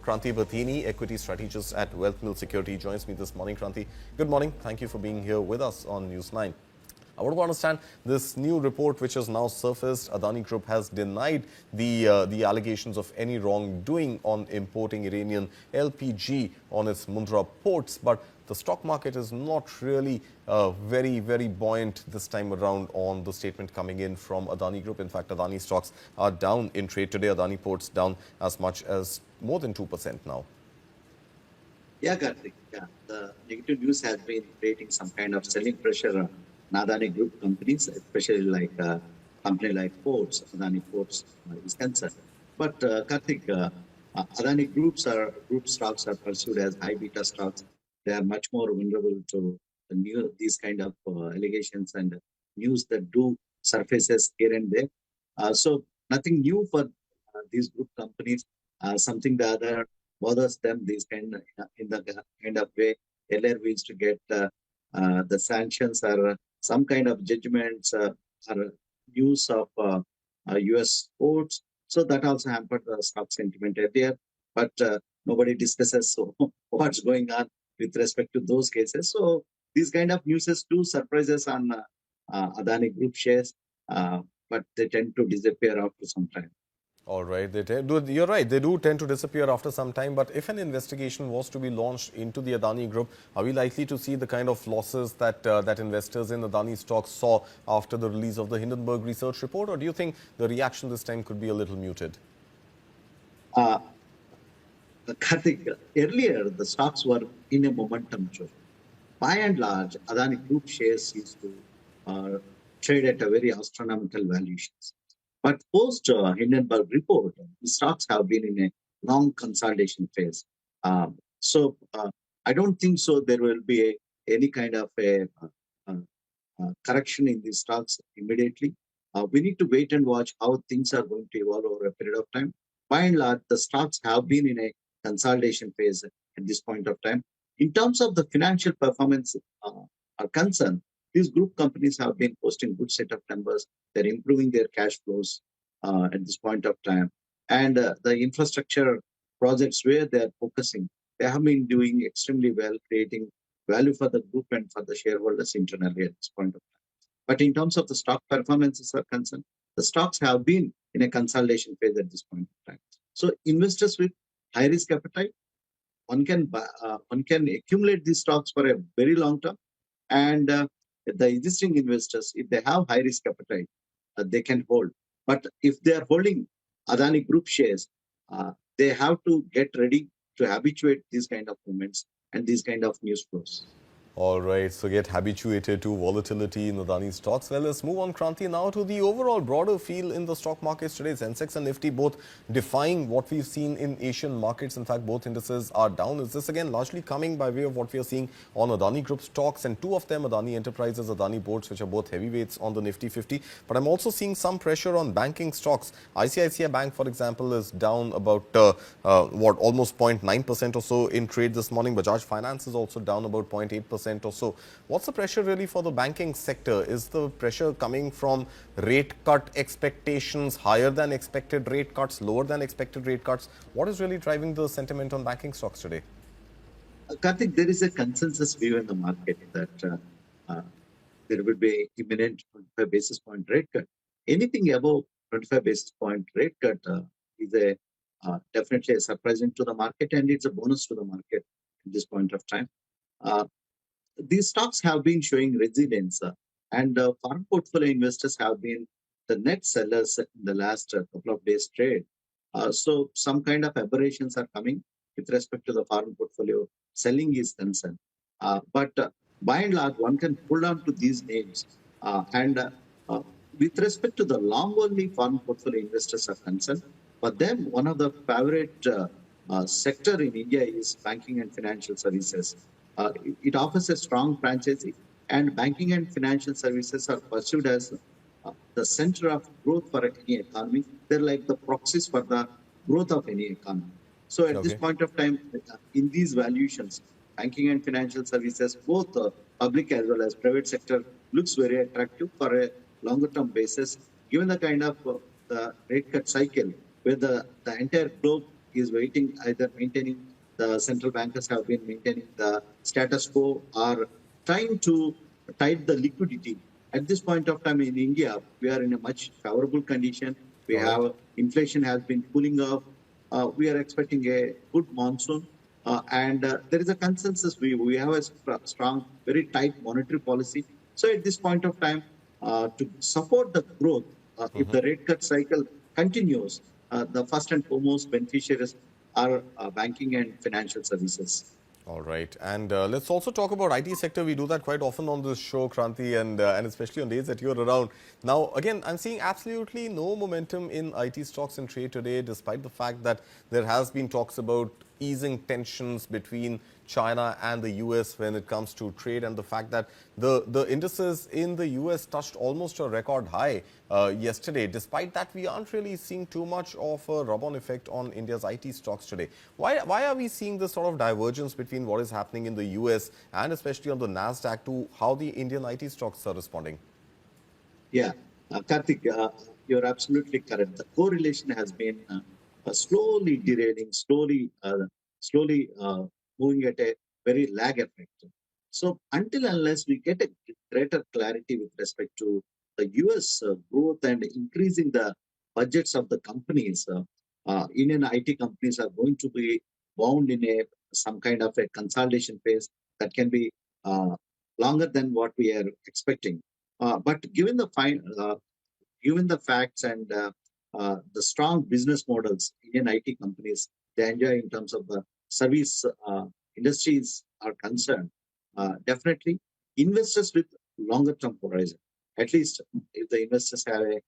Kranthi Bathini, equity strategist at Wealth Mill Security, joins me this morning. Kranthi, good morning. Thank you for being here with us on News9. I want to understand this new report which has now surfaced. Adani Group has denied the allegations of any wrongdoing on importing Iranian LPG on its Mundra ports, but the stock market is not really very buoyant this time around on the statement coming in from Adani Group. In fact, Adani stocks are down in trade today. Adani ports down as much as more than 2% now. Yeah, Kranthi. Yeah, the negative news has been creating some kind of selling pressure on Adani Group companies, especially like company like Ports, Adani Ports is concerned. But Karthik, Adani group stocks are perceived as high beta stocks. They are much more vulnerable to these kind of allegations and news that do surfaces here and there. So nothing new for these group companies. Something the other bothers them these kind in the kind of way. Earlier we used to get the sanctions or some kind of judgments or news of U.S. courts. So that also hampered the stock sentiment earlier. But nobody discusses what's going on with respect to those cases. So these kind of news do surprise us on Adani Group shares, but they tend to disappear after some time. All right, you're right, they do tend to disappear after some time, but if an investigation was to be launched into the Adani Group, are we likely to see the kind of losses that that investors in Adani stocks saw after the release of the Hindenburg research report, or do you think the reaction this time could be a little muted? Karthik, earlier the stocks were in a momentum show. By and large, Adani Group shares used to trade at a very astronomical valuations. But post Hindenburg report, the stocks have been in a long consolidation phase. So I don't think so there will be any kind of a correction in these stocks immediately. We need to wait and watch how things are going to evolve over a period of time. By and large, the stocks have been in a consolidation phase at this point of time. In terms of the financial performance are concerned, these group companies have been posting good set of numbers. They're improving their cash flows at this point of time. And the infrastructure projects where they're focusing, they have been doing extremely well, creating value for the group and for the shareholders internally at this point of time. But in terms of the stock performances are concerned, the stocks have been in a consolidation phase at this point of time. So investors with high risk appetite, one can accumulate these stocks for a very long term, and the existing investors, if they have high risk appetite, they can hold. But if they are holding Adani Group shares, they have to get ready to habituate these kind of movements and these kind of news flows. All right, so get habituated to volatility in Adani stocks. Well, let's move on, Kranthi, now to the overall broader feel in the stock markets today. Sensex and Nifty both defying what we've seen in Asian markets. In fact, both indices are down. Is this again largely coming by way of what we are seeing on Adani Group stocks, and two of them, Adani Enterprises, Adani Boards, which are both heavyweights on the Nifty 50. But I'm also seeing some pressure on banking stocks. ICICI Bank, for example, is down about, almost 0.9% or so in trade this morning. Bajaj Finance is also down about 0.8%. Or so. What's the pressure really for the banking sector? Is the pressure coming from rate cut expectations, higher than expected rate cuts, lower than expected rate cuts? What is really driving the sentiment on banking stocks today? Karthik, there is a consensus view in the market that there will be imminent 25 basis point rate cut. Anything above 25 basis point rate cut is definitely a surprising to the market, and it's a bonus to the market at this point of time. These stocks have been showing resilience, and foreign portfolio investors have been the net sellers in the last couple of days trade. So some kind of aberrations are coming with respect to the foreign portfolio selling is concerned. But by and large, one can pull down to these names. With respect to the long-only foreign portfolio investors are concerned, for them, one of the favorite sector in India is banking and financial services. It offers a strong franchisee, and banking and financial services are pursued as the center of growth for any economy. They're like the proxies for the growth of any economy. So at this point of time, in these valuations, banking and financial services, both public as well as private sector, looks very attractive for a longer term basis, given the kind of the rate cut cycle where the entire globe is waiting, either maintaining, the central bankers have been maintaining the status quo or trying to tight the liquidity. At this point of time in India, we are in a much favorable condition. We All right. have inflation has been cooling off. We are expecting a good monsoon. And there is a consensus. We have a strong, very tight monetary policy. So at this point of time, to support the growth, if the rate cut cycle continues, the first and foremost beneficiaries are banking and financial services. All right. And let's also talk about IT sector. We do that quite often on this show, Kranthi, and especially on days that you're around. Now, again, I'm seeing absolutely no momentum in IT stocks in trade today, despite the fact that there has been talks about easing tensions between China and the US when it comes to trade, and the fact that the indices in the US touched almost a record high yesterday. Despite that, we aren't really seeing too much of a rub-on effect on India's IT stocks today. Why are we seeing this sort of divergence between what is happening in the US and especially on the NASDAQ to how the Indian IT stocks are responding? Yeah, Karthik, you're absolutely correct. The correlation has been slowly derailing, slowly moving at a very lag effect. So until unless we get a greater clarity with respect to the US growth and increasing the budgets of the companies, Indian IT companies are going to be bound in a some kind of a consolidation phase that can be uh, longer than what we are expecting. But given the facts and the strong business models Indian IT companies they enjoy in terms of the service industries are concerned, definitely investors with longer term horizon, at least if the investors have a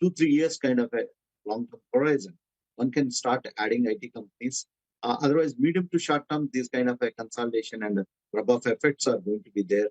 2-3 years kind of a long term horizon, one can start adding IT companies. Otherwise, medium to short term, these kind of a consolidation and rub-off effects are going to be there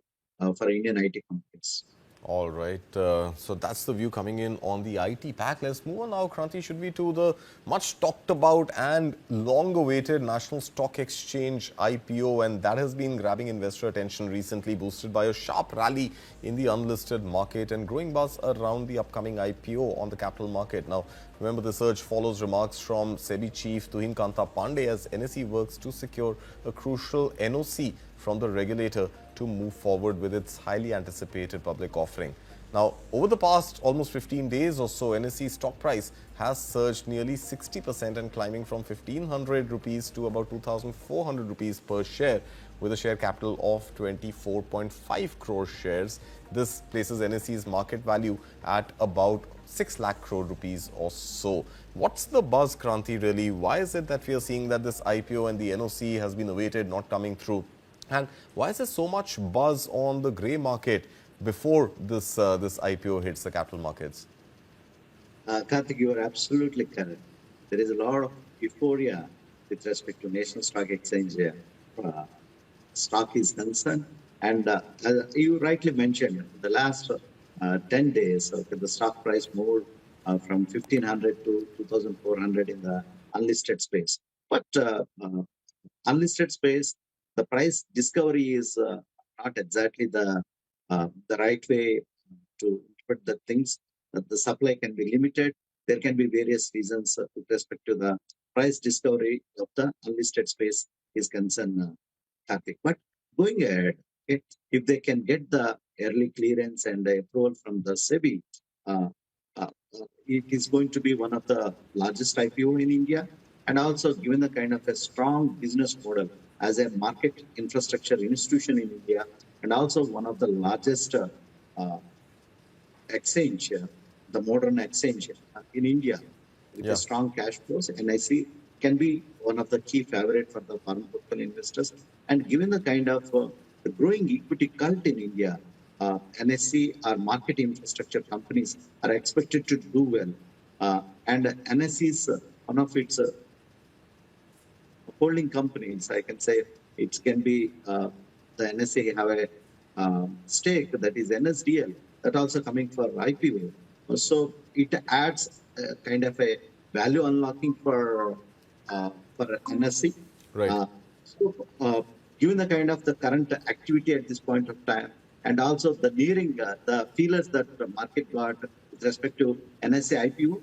for Indian IT companies. All right. So that's the view coming in on the IT pack. Let's move on now, Kranti. Should we to the much talked about and long awaited National Stock Exchange IPO? And that has been grabbing investor attention recently, boosted by a sharp rally in the unlisted market and growing buzz around the upcoming IPO on the capital market. Now, remember, the surge follows remarks from SEBI chief Tuhin Kanta Pandey as NSE works to secure a crucial NOC from the regulator to move forward with its highly anticipated public offering. Now, over the past almost 15 days or so, NSE stock price has surged nearly 60% and climbing from 1,500 rupees to about 2,400 rupees per share with a share capital of 24.5 crore shares. This places NSE's market value at about 6 lakh crore rupees or so. What's the buzz, Kranti, really? Why is it that we are seeing that this IPO and the NOC has been awaited, not coming through? And why is there so much buzz on the grey market before this IPO hits the capital markets? Karthik, you are absolutely correct. There is a lot of euphoria with respect to National Stock Exchange stock is concerned. And as you rightly mentioned, the last 10 days, the stock price moved from 1,500 to 2,400 in the unlisted space. But unlisted space, the price discovery is not exactly the right way to put the things. The supply can be limited. There can be various reasons with respect to the price discovery of the unlisted space is concerned, Karthik. But going ahead, okay, if they can get the early clearance and approval from the SEBI, uh, it is going to be one of the largest IPO in India. And also, given the kind of a strong business model as a market infrastructure institution in India, and also one of the largest uh, exchange, the modern exchange in India, with a Yeah. strong cash flows, NIC can be one of the key favorite for the foreign portfolio investors. And given the kind of the growing equity cult in India, NSE or market infrastructure companies are expected to do well. And NSE is one of its holding companies. I can say it can be the NSA have a stake that is NSDL that also coming for IPO. So it adds kind of a value unlocking for NSE. Right. So given the kind of the current activity at this point of time, and also the nearing the feelers that the market got with respect to NSA IPO,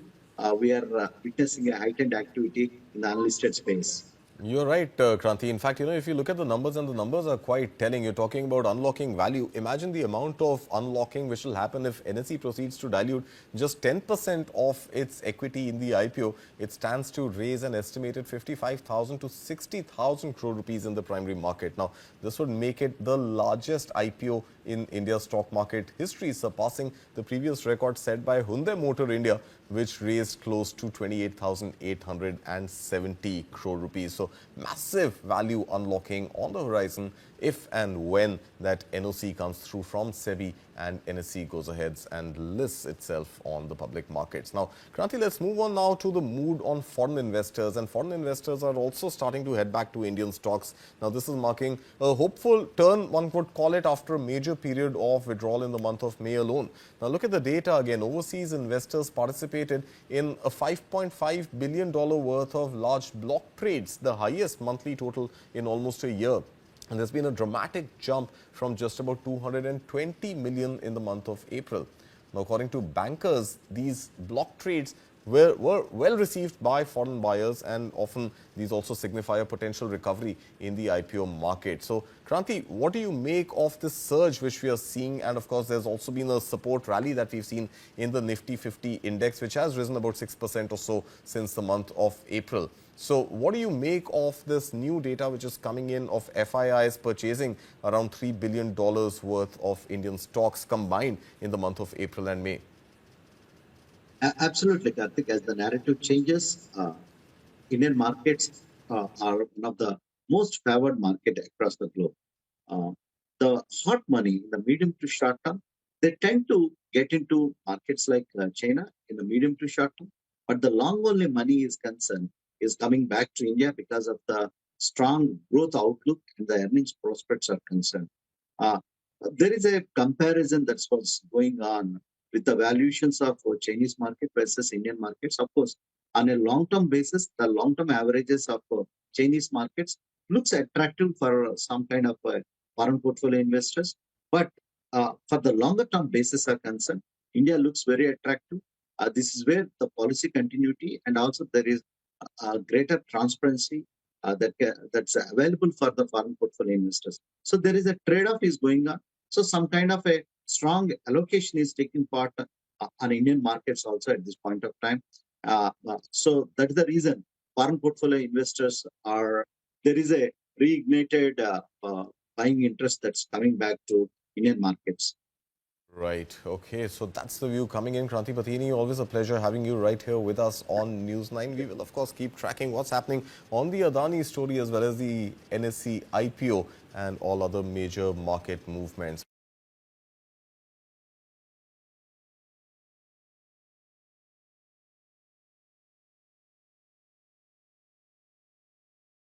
we are witnessing a heightened activity in the unlisted space. You're right, Kranthi. In fact, if you look at the numbers, and the numbers are quite telling, you're talking about unlocking value. Imagine the amount of unlocking which will happen if NSE proceeds to dilute just 10% of its equity in the IPO. It stands to raise an estimated 55,000 to 60,000 crore rupees in the primary market. Now, this would make it the largest IPO in India's stock market history, surpassing the previous record set by Hyundai Motor India, which raised close to 28,870 crore rupees. So massive value unlocking on the horizon if and when that NOC comes through from SEBI and NSE goes ahead and lists itself on the public markets. Now, Kranthi, let's move on now to the mood on foreign investors. And foreign investors are also starting to head back to Indian stocks. Now, this is marking a hopeful turn, one could call it, after a major period of withdrawal in the month of May alone. Now, look at the data again. Overseas investors participated in a $5.5 billion worth of large block trades, the highest monthly total in almost a year. And there's been a dramatic jump from just about 220 million in the month of April. Now, according to bankers, these block trades were well received by foreign buyers, and often these also signify a potential recovery in the IPO market. So, Kranthi, what do you make of this surge which we are seeing? And of course, there's also been a support rally that we've seen in the Nifty 50 index, which has risen about 6% or so since the month of April. So what do you make of this new data which is coming in of FIIs purchasing around $3 billion worth of Indian stocks combined in the month of April and May? Absolutely, Karthik. As the narrative changes, Indian markets are one of the most favored market across the globe. Uh, the hot money in the medium to short term, they tend to get into markets like China in the medium to short term. But the long only money is concerned is coming back to India because of the strong growth outlook and the earnings prospects are concerned. Uh, there is a comparison that's what's going on with the valuations of Chinese market versus Indian markets. Of course, on a long-term basis, the long-term averages of Chinese markets looks attractive for some kind of foreign portfolio investors. But for the longer-term basis are concerned, India looks very attractive. This is where the policy continuity and also there is greater transparency that's available for the foreign portfolio investors. So there is a trade-off is going on. So some kind of a strong allocation is taking part on Indian markets also at this point of time. So that's the reason foreign portfolio investors are, there is a reignited buying interest that's coming back to Indian markets. Right. Okay. So that's the view coming in. Kranthi Bathini, always a pleasure having you right here with us on News9. We will, of course, keep tracking what's happening on the Adani story as well as the NSE IPO and all other major market movements.